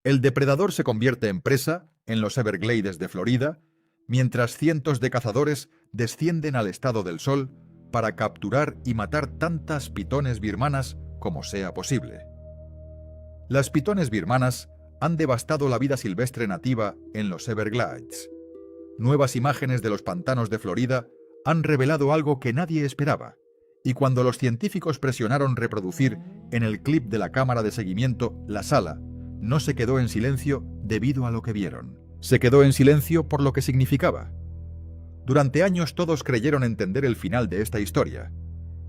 El depredador se convierte en presa en los Everglades de Florida, mientras cientos de cazadores descienden al estado del Sol para capturar y matar tantas pitones birmanas como sea posible. Las pitones birmanas han devastado la vida silvestre nativa en los Everglades. Nuevas imágenes de los pantanos de Florida han revelado algo que nadie esperaba, y cuando los científicos presionaron reproducir en el clip de la cámara de seguimiento la sala, no se quedó en silencio debido a lo que vieron. Se quedó en silencio por lo que significaba. Durante años todos creyeron entender el final de esta historia.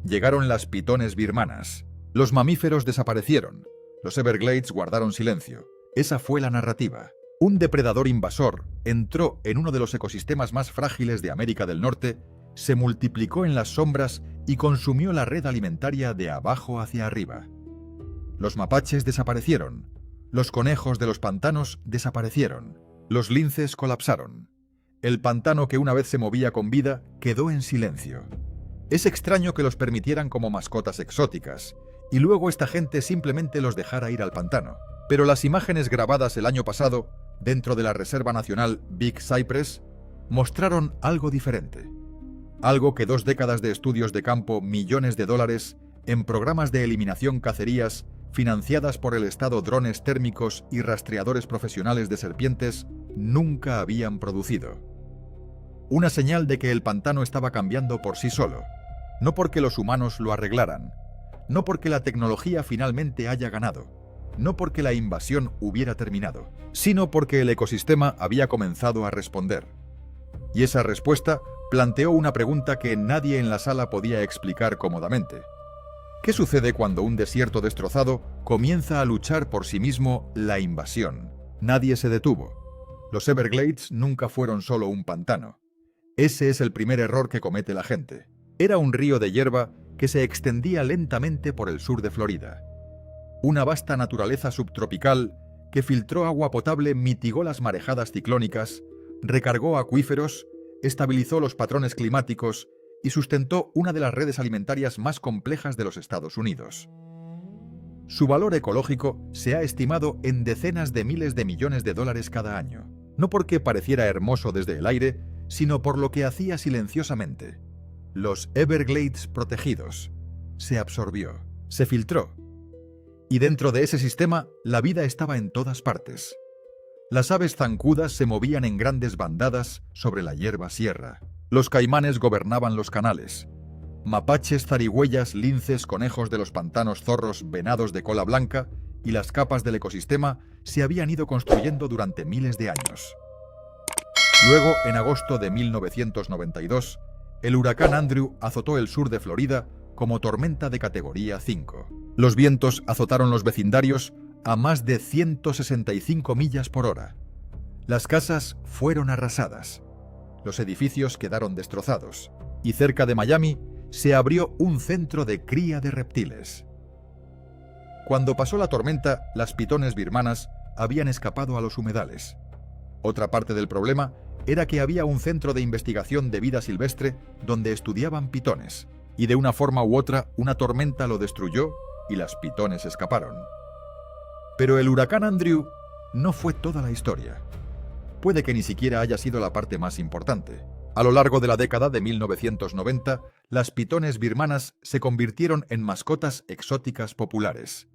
Llegaron las pitones birmanas. Los mamíferos desaparecieron. Los Everglades guardaron silencio. Esa fue la narrativa. Un depredador invasor entró en uno de los ecosistemas más frágiles de América del Norte, se multiplicó en las sombras y consumió la red alimentaria de abajo hacia arriba. Los mapaches desaparecieron. Los conejos de los pantanos desaparecieron. Los linces colapsaron. El pantano que una vez se movía con vida quedó en silencio. Es extraño que los permitieran como mascotas exóticas, y luego esta gente simplemente los dejara ir al pantano. Pero las imágenes grabadas el año pasado, dentro de la Reserva Nacional Big Cypress, mostraron algo diferente. Algo que 2 décadas de estudios de campo, millones de dólares, en programas de eliminación cacerías, financiadas por el Estado, drones térmicos y rastreadores profesionales de serpientes, nunca habían producido. Una señal de que el pantano estaba cambiando por sí solo, no porque los humanos lo arreglaran, no porque la tecnología finalmente haya ganado, no porque la invasión hubiera terminado, sino porque el ecosistema había comenzado a responder. Y esa respuesta planteó una pregunta que nadie en la sala podía explicar cómodamente. ¿Qué sucede cuando un desierto destrozado comienza a luchar por sí mismo la invasión? Nadie se detuvo. Los Everglades nunca fueron solo un pantano. Ese es el primer error que comete la gente. Era un río de hierba que se extendía lentamente por el sur de Florida. Una vasta naturaleza subtropical que filtró agua potable, mitigó las marejadas ciclónicas, recargó acuíferos, estabilizó los patrones climáticos y sustentó una de las redes alimentarias más complejas de los Estados Unidos. Su valor ecológico se ha estimado en decenas de miles de millones de dólares cada año, no porque pareciera hermoso desde el aire, sino por lo que hacía silenciosamente. Los Everglades protegidos. Se absorbió, se filtró. Y dentro de ese sistema, la vida estaba en todas partes. Las aves zancudas se movían en grandes bandadas sobre la hierba sierra. Los caimanes gobernaban los canales. Mapaches, zarigüeyas, linces, conejos de los pantanos, zorros, venados de cola blanca y las capas del ecosistema se habían ido construyendo durante miles de años. Luego, en agosto de 1992, el huracán Andrew azotó el sur de Florida como tormenta de categoría 5. Los vientos azotaron los vecindarios a más de 165 millas por hora. Las casas fueron arrasadas. Los edificios quedaron destrozados. Y cerca de Miami se abrió un centro de cría de reptiles. Cuando pasó la tormenta, las pitones birmanas habían escapado a los humedales. Otra parte del problema era que había un centro de investigación de vida silvestre donde estudiaban pitones, y de una forma u otra una tormenta lo destruyó y las pitones escaparon. Pero el huracán Andrew no fue toda la historia. Puede que ni siquiera haya sido la parte más importante. A lo largo de la década de 1990, las pitones birmanas se convirtieron en mascotas exóticas populares.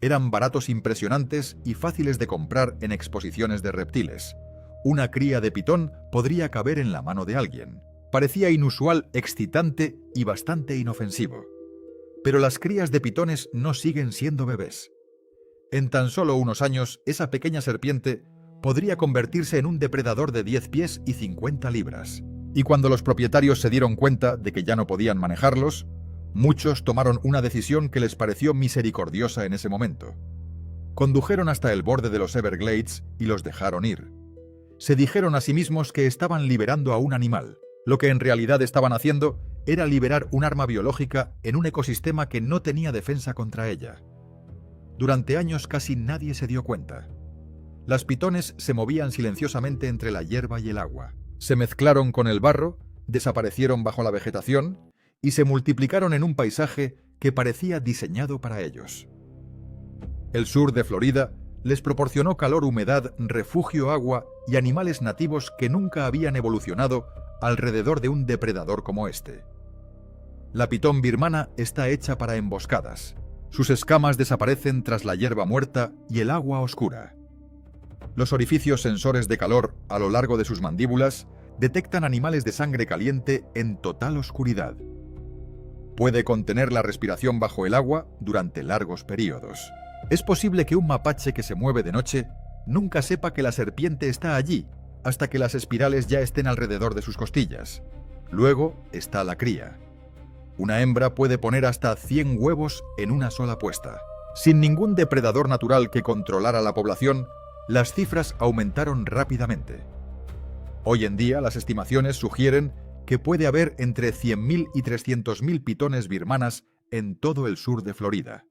Eran baratos impresionantes y fáciles de comprar en exposiciones de reptiles. Una cría de pitón podría caber en la mano de alguien. Parecía inusual, excitante y bastante inofensivo. Pero las crías de pitones no siguen siendo bebés. En tan solo unos años, esa pequeña serpiente podría convertirse en un depredador de 10 pies y 50 libras. Y cuando los propietarios se dieron cuenta de que ya no podían manejarlos, muchos tomaron una decisión que les pareció misericordiosa en ese momento. Condujeron hasta el borde de los Everglades y los dejaron ir. Se dijeron a sí mismos que estaban liberando a un animal. Lo que en realidad estaban haciendo era liberar un arma biológica en un ecosistema que no tenía defensa contra ella. Durante años casi nadie se dio cuenta. Las pitones se movían silenciosamente entre la hierba y el agua. Se mezclaron con el barro, desaparecieron bajo la vegetación y se multiplicaron en un paisaje que parecía diseñado para ellos. El sur de Florida les proporcionó calor, humedad, refugio, agua y animales nativos que nunca habían evolucionado alrededor de un depredador como este. La pitón birmana está hecha para emboscadas. Sus escamas desaparecen tras la hierba muerta y el agua oscura. Los orificios sensores de calor a lo largo de sus mandíbulas detectan animales de sangre caliente en total oscuridad. Puede contener la respiración bajo el agua durante largos periodos. Es posible que un mapache que se mueve de noche nunca sepa que la serpiente está allí, hasta que las espirales ya estén alrededor de sus costillas. Luego está la cría. Una hembra puede poner hasta 100 huevos en una sola puesta. Sin ningún depredador natural que controlara la población, las cifras aumentaron rápidamente. Hoy en día, las estimaciones sugieren que puede haber entre 100.000 y 300.000 pitones birmanas en todo el sur de Florida.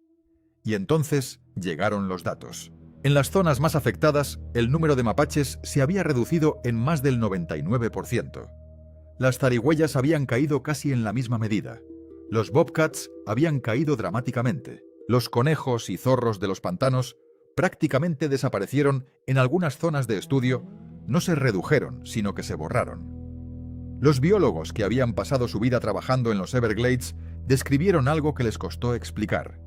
Y entonces llegaron los datos. En las zonas más afectadas, el número de mapaches se había reducido en más del 99%. Las zarigüeyas habían caído casi en la misma medida. Los bobcats habían caído dramáticamente. Los conejos y zorros de los pantanos prácticamente desaparecieron. En algunas zonas de estudio no se redujeron, sino que se borraron. Los biólogos que habían pasado su vida trabajando en los Everglades describieron algo que les costó explicar.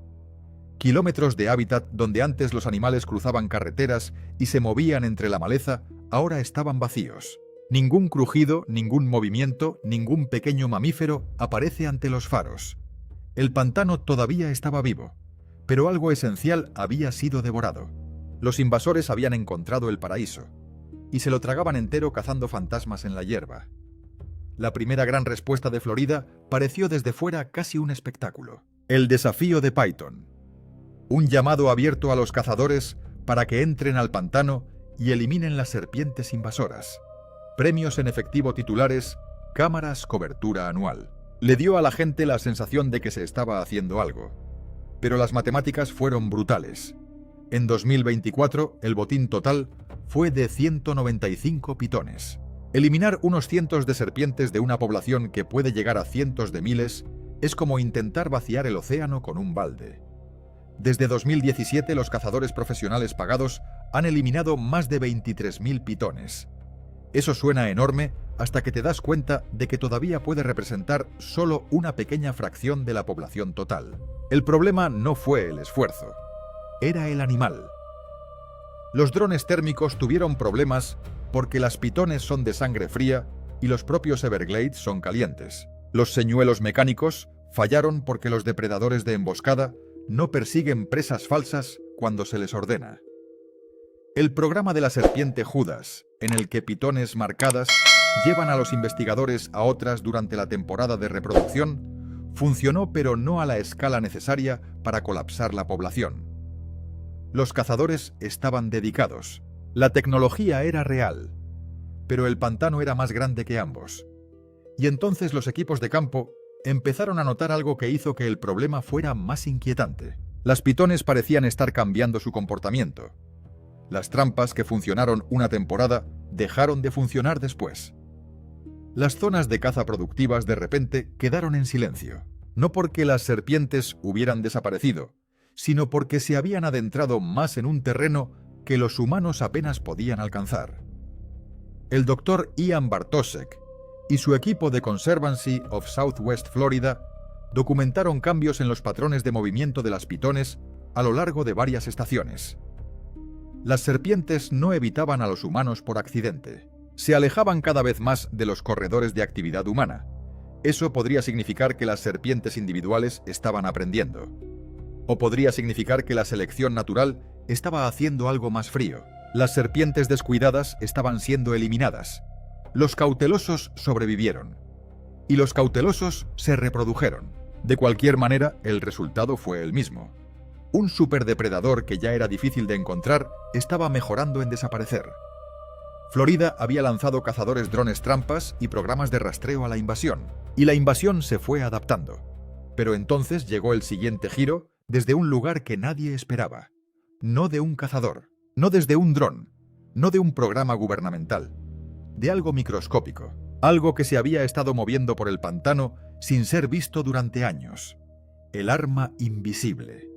Kilómetros de hábitat donde antes los animales cruzaban carreteras y se movían entre la maleza, ahora estaban vacíos. Ningún crujido, ningún movimiento, ningún pequeño mamífero aparece ante los faros. El pantano todavía estaba vivo, pero algo esencial había sido devorado. Los invasores habían encontrado el paraíso, y se lo tragaban entero cazando fantasmas en la hierba. La primera gran respuesta de Florida pareció desde fuera casi un espectáculo. El desafío de Python. Un llamado abierto a los cazadores para que entren al pantano y eliminen las serpientes invasoras. Premios en efectivo titulares, cámaras, cobertura anual. Le dio a la gente la sensación de que se estaba haciendo algo. Pero las matemáticas fueron brutales. En 2024, el botín total fue de 195 pitones. Eliminar unos cientos de serpientes de una población que puede llegar a cientos de miles es como intentar vaciar el océano con un balde. Desde 2017, los cazadores profesionales pagados han eliminado más de 23.000 pitones. Eso suena enorme hasta que te das cuenta de que todavía puede representar solo una pequeña fracción de la población total. El problema no fue el esfuerzo, era el animal. Los drones térmicos tuvieron problemas porque las pitones son de sangre fría y los propios Everglades son calientes. Los señuelos mecánicos fallaron porque los depredadores de emboscada no persiguen presas falsas cuando se les ordena. El programa de la serpiente Judas, en el que pitones marcadas llevan a los investigadores a otras durante la temporada de reproducción, funcionó pero no a la escala necesaria para colapsar la población. Los cazadores estaban dedicados. La tecnología era real, pero el pantano era más grande que ambos. Y entonces los equipos de campo empezaron a notar algo que hizo que el problema fuera más inquietante. Las pitones parecían estar cambiando su comportamiento. Las trampas que funcionaron una temporada dejaron de funcionar después. Las zonas de caza productivas de repente quedaron en silencio, no porque las serpientes hubieran desaparecido, sino porque se habían adentrado más en un terreno que los humanos apenas podían alcanzar. El doctor Ian Bartosek y su equipo de Conservancy of Southwest Florida documentaron cambios en los patrones de movimiento de las pitones a lo largo de varias estaciones. Las serpientes no evitaban a los humanos por accidente. Se alejaban cada vez más de los corredores de actividad humana. Eso podría significar que las serpientes individuales estaban aprendiendo. O podría significar que la selección natural estaba haciendo algo más frío. Las serpientes descuidadas estaban siendo eliminadas. Los cautelosos sobrevivieron. Y los cautelosos se reprodujeron. De cualquier manera, el resultado fue el mismo. Un superdepredador que ya era difícil de encontrar estaba mejorando en desaparecer. Florida había lanzado cazadores drones trampas y programas de rastreo a la invasión, y la invasión se fue adaptando. Pero entonces llegó el siguiente giro desde un lugar que nadie esperaba. No de un cazador, no desde un dron, no de un programa gubernamental, de algo microscópico, algo que se había estado moviendo por el pantano sin ser visto durante años. El arma invisible.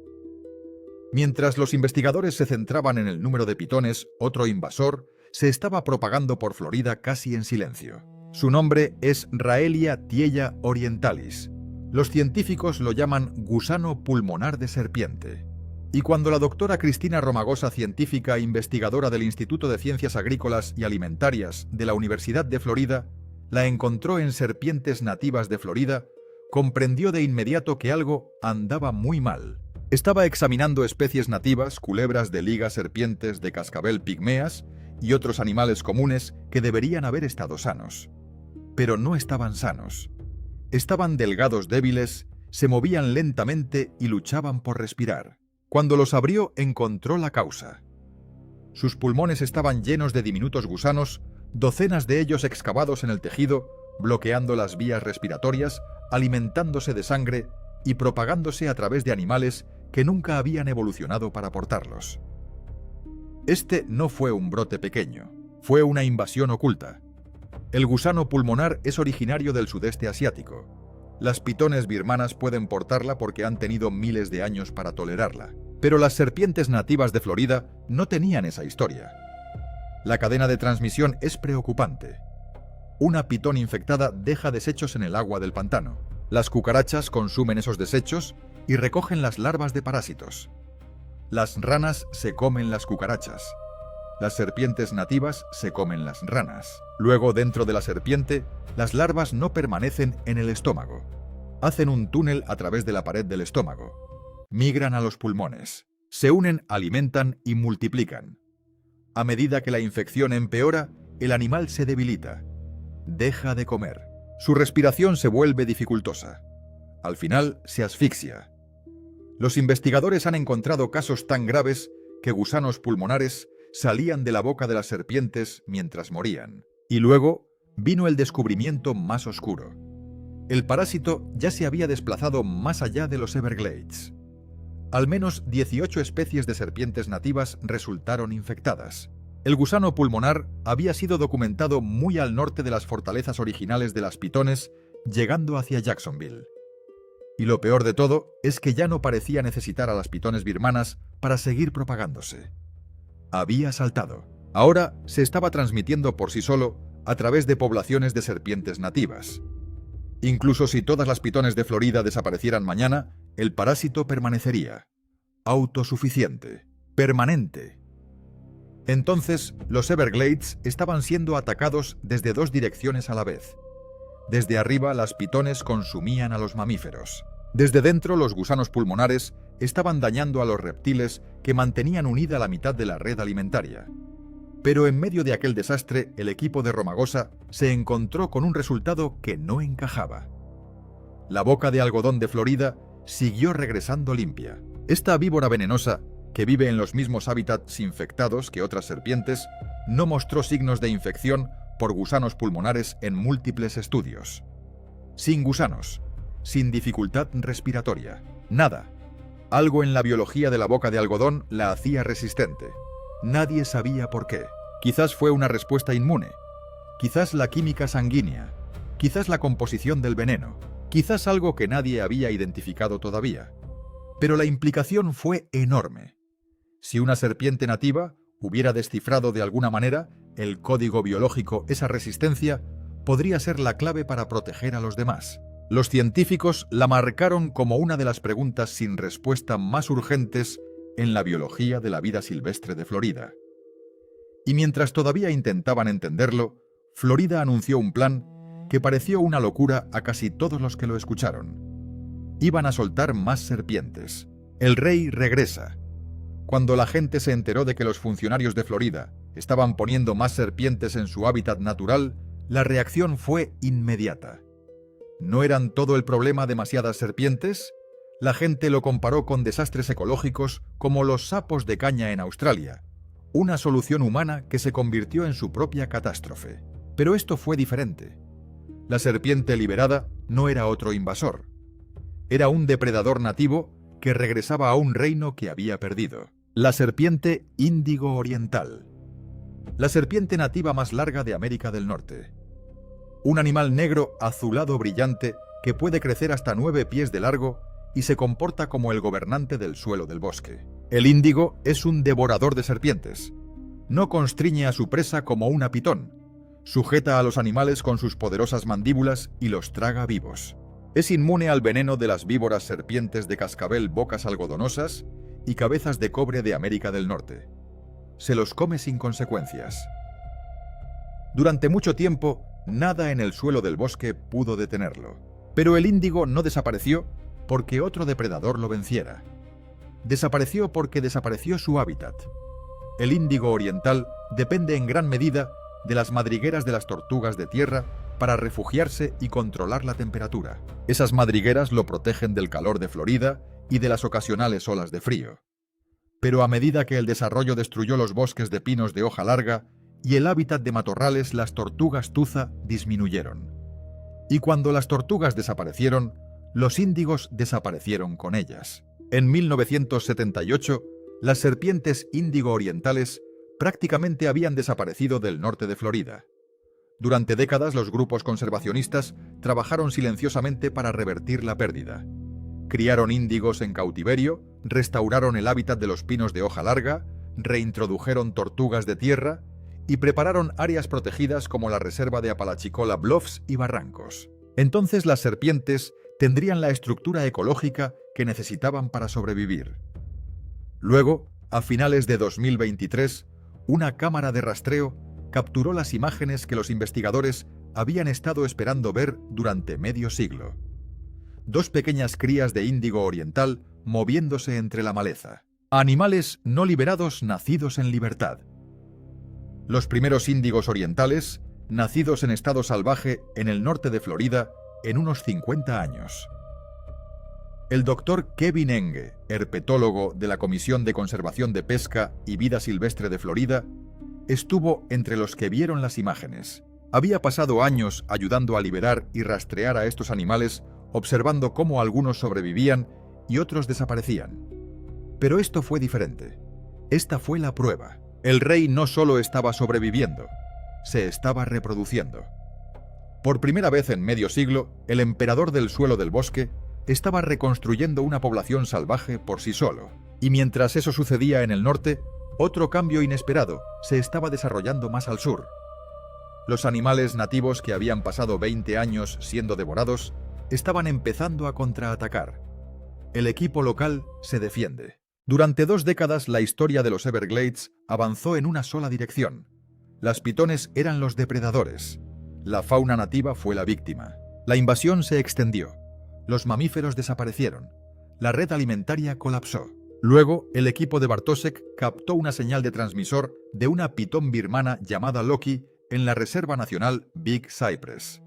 Mientras los investigadores se centraban en el número de pitones, otro invasor se estaba propagando por Florida casi en silencio. Su nombre es Raelia tiella orientalis. Los científicos lo llaman gusano pulmonar de serpiente. Y cuando la doctora Cristina Romagosa, científica e investigadora del Instituto de Ciencias Agrícolas y Alimentarias de la Universidad de Florida, la encontró en serpientes nativas de Florida, comprendió de inmediato que algo andaba muy mal. Estaba examinando especies nativas, culebras de liga, serpientes de cascabel pigmeas y otros animales comunes que deberían haber estado sanos. Pero no estaban sanos. Estaban delgados, débiles, se movían lentamente y luchaban por respirar. Cuando los abrió, encontró la causa. Sus pulmones estaban llenos de diminutos gusanos, docenas de ellos excavados en el tejido, bloqueando las vías respiratorias, alimentándose de sangre y propagándose a través de animales que nunca habían evolucionado para portarlos. Este no fue un brote pequeño, fue una invasión oculta. El gusano pulmonar es originario del sudeste asiático. Las pitones birmanas pueden portarla porque han tenido miles de años para tolerarla. Pero las serpientes nativas de Florida no tenían esa historia. La cadena de transmisión es preocupante. Una pitón infectada deja desechos en el agua del pantano. Las cucarachas consumen esos desechos y recogen las larvas de parásitos. Las ranas se comen las cucarachas. Las serpientes nativas se comen las ranas. Luego, dentro de la serpiente, las larvas no permanecen en el estómago. Hacen un túnel a través de la pared del estómago. Migran a los pulmones. Se unen, alimentan y multiplican. A medida que la infección empeora, el animal se debilita. Deja de comer. Su respiración se vuelve dificultosa. Al final, se asfixia. Los investigadores han encontrado casos tan graves que gusanos pulmonares salían de la boca de las serpientes mientras morían. Y luego vino el descubrimiento más oscuro. El parásito ya se había desplazado más allá de los Everglades. Al menos 18 especies de serpientes nativas resultaron infectadas. El gusano pulmonar había sido documentado muy al norte de las fortalezas originales de las pitones, llegando hacia Jacksonville. Y lo peor de todo es que ya no parecía necesitar a las pitones birmanas para seguir propagándose. Había saltado. Ahora se estaba transmitiendo por sí solo a través de poblaciones de serpientes nativas. Incluso si todas las pitones de Florida desaparecieran mañana, el parásito permanecería. Autosuficiente. Permanente. Entonces, los Everglades estaban siendo atacados desde dos direcciones a la vez. Desde arriba, las pitones consumían a los mamíferos. Desde dentro, los gusanos pulmonares estaban dañando a los reptiles que mantenían unida la mitad de la red alimentaria. Pero en medio de aquel desastre, el equipo de Romagosa se encontró con un resultado que no encajaba. La boca de algodón de Florida siguió regresando limpia. Esta víbora venenosa, que vive en los mismos hábitats infectados que otras serpientes, no mostró signos de infección por gusanos pulmonares en múltiples estudios. Sin gusanos, sin dificultad respiratoria, nada. Algo en la biología de la boca de algodón la hacía resistente. Nadie sabía por qué. Quizás fue una respuesta inmune. Quizás la química sanguínea. Quizás la composición del veneno. Quizás algo que nadie había identificado todavía. Pero la implicación fue enorme. Si una serpiente nativa hubiera descifrado de alguna manera el código biológico, esa resistencia podría ser la clave para proteger a los demás. Los científicos la marcaron como una de las preguntas sin respuesta más urgentes en la biología de la vida silvestre de Florida. Y mientras todavía intentaban entenderlo, Florida anunció un plan que pareció una locura a casi todos los que lo escucharon. Iban a soltar más serpientes. El rey regresa. Cuando la gente se enteró de que los funcionarios de Florida estaban poniendo más serpientes en su hábitat natural, la reacción fue inmediata. ¿No eran todo el problema demasiadas serpientes? La gente lo comparó con desastres ecológicos como los sapos de caña en Australia, una solución humana que se convirtió en su propia catástrofe. Pero esto fue diferente. La serpiente liberada no era otro invasor. Era un depredador nativo que regresaba a un reino que había perdido. La serpiente índigo oriental. La serpiente nativa más larga de América del Norte. Un animal negro azulado brillante que puede crecer hasta 9 pies de largo y se comporta como el gobernante del suelo del bosque. El índigo es un devorador de serpientes. No constriñe a su presa como una pitón. Sujeta a los animales con sus poderosas mandíbulas y los traga vivos. Es inmune al veneno de las víboras serpientes de cascabel bocas algodonosas y cabezas de cobre de América del Norte. Se los come sin consecuencias. Durante mucho tiempo, nada en el suelo del bosque pudo detenerlo. Pero el índigo no desapareció porque otro depredador lo venciera. Desapareció porque desapareció su hábitat. El índigo oriental depende en gran medida de las madrigueras de las tortugas de tierra para refugiarse y controlar la temperatura. Esas madrigueras lo protegen del calor de Florida y de las ocasionales olas de frío. Pero a medida que el desarrollo destruyó los bosques de pinos de hoja larga y el hábitat de matorrales, las tortugas tuza disminuyeron. Y cuando las tortugas desaparecieron, los índigos desaparecieron con ellas. En 1978, las serpientes índigo orientales prácticamente habían desaparecido del norte de Florida. Durante décadas, los grupos conservacionistas trabajaron silenciosamente para revertir la pérdida. Criaron índigos en cautiverio, restauraron el hábitat de los pinos de hoja larga, reintrodujeron tortugas de tierra y prepararon áreas protegidas como la reserva de Apalachicola Bluffs y barrancos. Entonces las serpientes tendrían la estructura ecológica que necesitaban para sobrevivir. Luego, a finales de 2023, una cámara de rastreo capturó las imágenes que los investigadores habían estado esperando ver durante medio siglo. Dos pequeñas crías de índigo oriental moviéndose entre la maleza. Animales no liberados nacidos en libertad. Los primeros índigos orientales, nacidos en estado salvaje en el norte de Florida en unos 50 años. El doctor Kevin Enge, herpetólogo de la Comisión de Conservación de Pesca y Vida Silvestre de Florida, estuvo entre los que vieron las imágenes. Había pasado años ayudando a liberar y rastrear a estos animales, observando cómo algunos sobrevivían y otros desaparecían. Pero esto fue diferente. Esta fue la prueba. El rey no solo estaba sobreviviendo, se estaba reproduciendo. Por primera vez en medio siglo, el emperador del suelo del bosque estaba reconstruyendo una población salvaje por sí solo. Y mientras eso sucedía en el norte, otro cambio inesperado se estaba desarrollando más al sur. Los animales nativos que habían pasado 20 años siendo devorados estaban empezando a contraatacar. El equipo local se defiende. Durante 2 décadas la historia de los Everglades avanzó en una sola dirección. Las pitones eran los depredadores. La fauna nativa fue la víctima. La invasión se extendió. Los mamíferos desaparecieron. La red alimentaria colapsó. Luego, el equipo de Bartosek captó una señal de transmisor de una pitón birmana llamada Loki en la Reserva Nacional Big Cypress.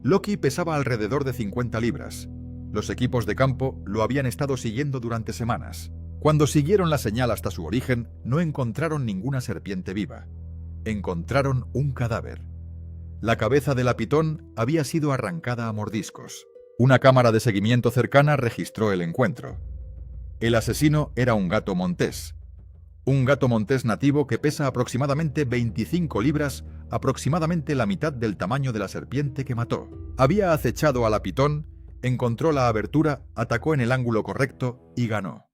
Loki pesaba alrededor de 50 libras. Los equipos de campo lo habían estado siguiendo durante semanas. Cuando siguieron la señal hasta su origen, no encontraron ninguna serpiente viva. Encontraron un cadáver. La cabeza de la pitón había sido arrancada a mordiscos. Una cámara de seguimiento cercana registró el encuentro. El asesino era un gato montés. Un gato montés nativo que pesa aproximadamente 25 libras, aproximadamente la mitad del tamaño de la serpiente que mató. Había acechado a la pitón, encontró la abertura, atacó en el ángulo correcto y ganó.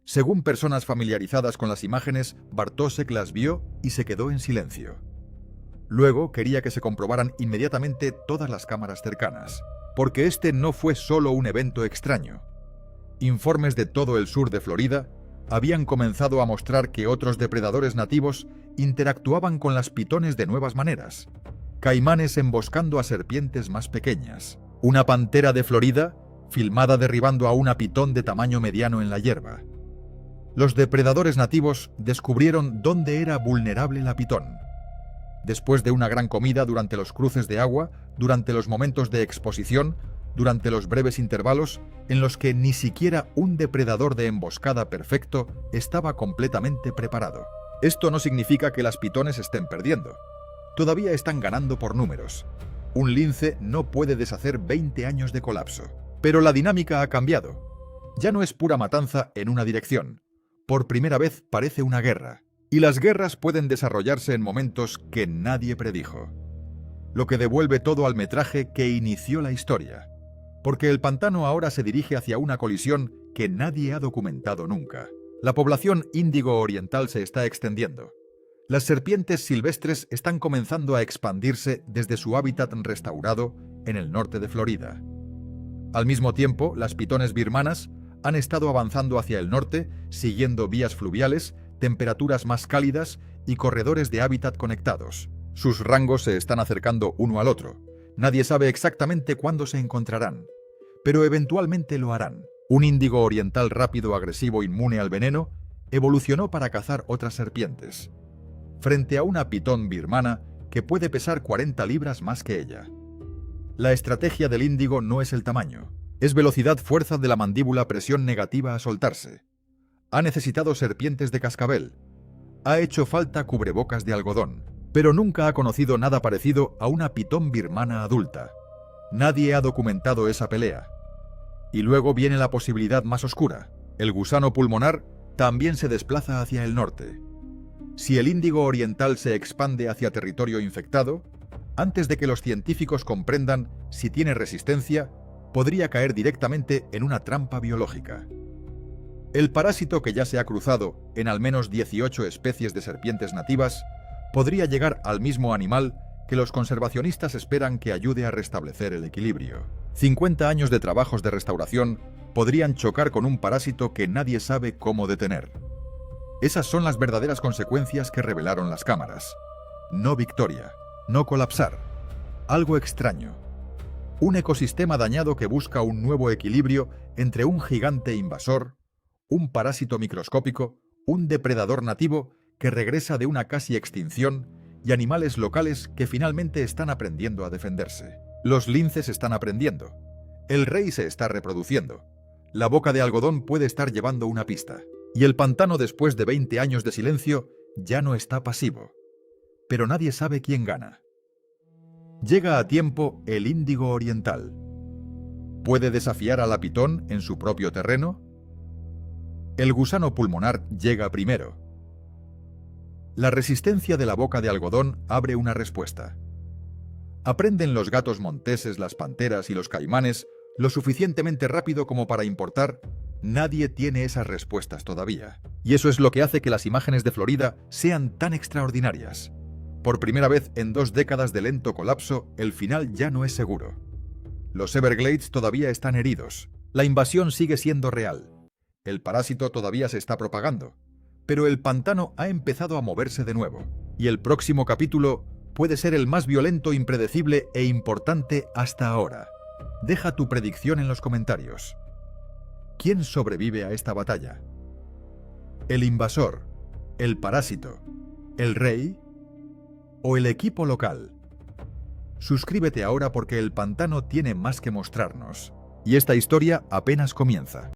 Según personas familiarizadas con las imágenes, Bartosek las vio y se quedó en silencio. Luego quería que se comprobaran inmediatamente todas las cámaras cercanas, porque este no fue solo un evento extraño. Informes de todo el sur de Florida habían comenzado a mostrar que otros depredadores nativos interactuaban con las pitones de nuevas maneras. Caimanes emboscando a serpientes más pequeñas. Una pantera de Florida filmada derribando a una pitón de tamaño mediano en la hierba. Los depredadores nativos descubrieron dónde era vulnerable la pitón. Después de una gran comida durante los cruces de agua, durante los momentos de exposición, durante los breves intervalos en los que ni siquiera un depredador de emboscada perfecto estaba completamente preparado. Esto no significa que las pitones estén perdiendo. Todavía están ganando por números. Un lince no puede deshacer 20 años de colapso. Pero la dinámica ha cambiado. Ya no es pura matanza en una dirección. Por primera vez parece una guerra. Y las guerras pueden desarrollarse en momentos que nadie predijo. Lo que devuelve todo al metraje que inició la historia. Porque el pantano ahora se dirige hacia una colisión que nadie ha documentado nunca. La población índigo oriental se está extendiendo. Las serpientes silvestres están comenzando a expandirse desde su hábitat restaurado en el norte de Florida. Al mismo tiempo, las pitones birmanas han estado avanzando hacia el norte, siguiendo vías fluviales, temperaturas más cálidas y corredores de hábitat conectados. Sus rangos se están acercando uno al otro. Nadie sabe exactamente cuándo se encontrarán, pero eventualmente lo harán. Un índigo oriental rápido, agresivo, inmune al veneno, evolucionó para cazar otras serpientes, frente a una pitón birmana que puede pesar 40 libras más que ella. La estrategia del índigo no es el tamaño, es velocidad-fuerza de la mandíbula, presión negativa a soltarse. Ha necesitado serpientes de cascabel, ha hecho falta cubrebocas de algodón, pero nunca ha conocido nada parecido a una pitón birmana adulta. Nadie ha documentado esa pelea. Y luego viene la posibilidad más oscura. El gusano pulmonar también se desplaza hacia el norte. Si el índigo oriental se expande hacia territorio infectado, antes de que los científicos comprendan si tiene resistencia, podría caer directamente en una trampa biológica. El parásito, que ya se ha cruzado en al menos 18 especies de serpientes nativas, podría llegar al mismo animal que los conservacionistas esperan que ayude a restablecer el equilibrio. 50 años de trabajos de restauración podrían chocar con un parásito que nadie sabe cómo detener. Esas son las verdaderas consecuencias que revelaron las cámaras. No victoria, no colapsar. Algo extraño. Un ecosistema dañado que busca un nuevo equilibrio entre un gigante invasor, un parásito microscópico, un depredador nativo que regresa de una casi extinción y animales locales que finalmente están aprendiendo a defenderse. Los linces están aprendiendo. El rey se está reproduciendo. La boca de algodón puede estar llevando una pista. Y el pantano, después de 20 años de silencio, ya no está pasivo. Pero nadie sabe quién gana. Llega a tiempo el índigo oriental. ¿Puede desafiar a la pitón en su propio terreno? El gusano pulmonar llega primero. La resistencia de la boca de algodón abre una respuesta. Aprenden los gatos monteses, las panteras y los caimanes lo suficientemente rápido como para importar. Nadie tiene esas respuestas todavía. Y eso es lo que hace que las imágenes de Florida sean tan extraordinarias. Por primera vez en 2 décadas de lento colapso, el final ya no es seguro. Los Everglades todavía están heridos. La invasión sigue siendo real. El parásito todavía se está propagando. Pero el pantano ha empezado a moverse de nuevo. Y el próximo capítulo puede ser el más violento, impredecible e importante hasta ahora. Deja tu predicción en los comentarios. ¿Quién sobrevive a esta batalla? ¿El invasor? ¿El parásito? ¿El rey? ¿O el equipo local? Suscríbete ahora porque el pantano tiene más que mostrarnos. Y esta historia apenas comienza.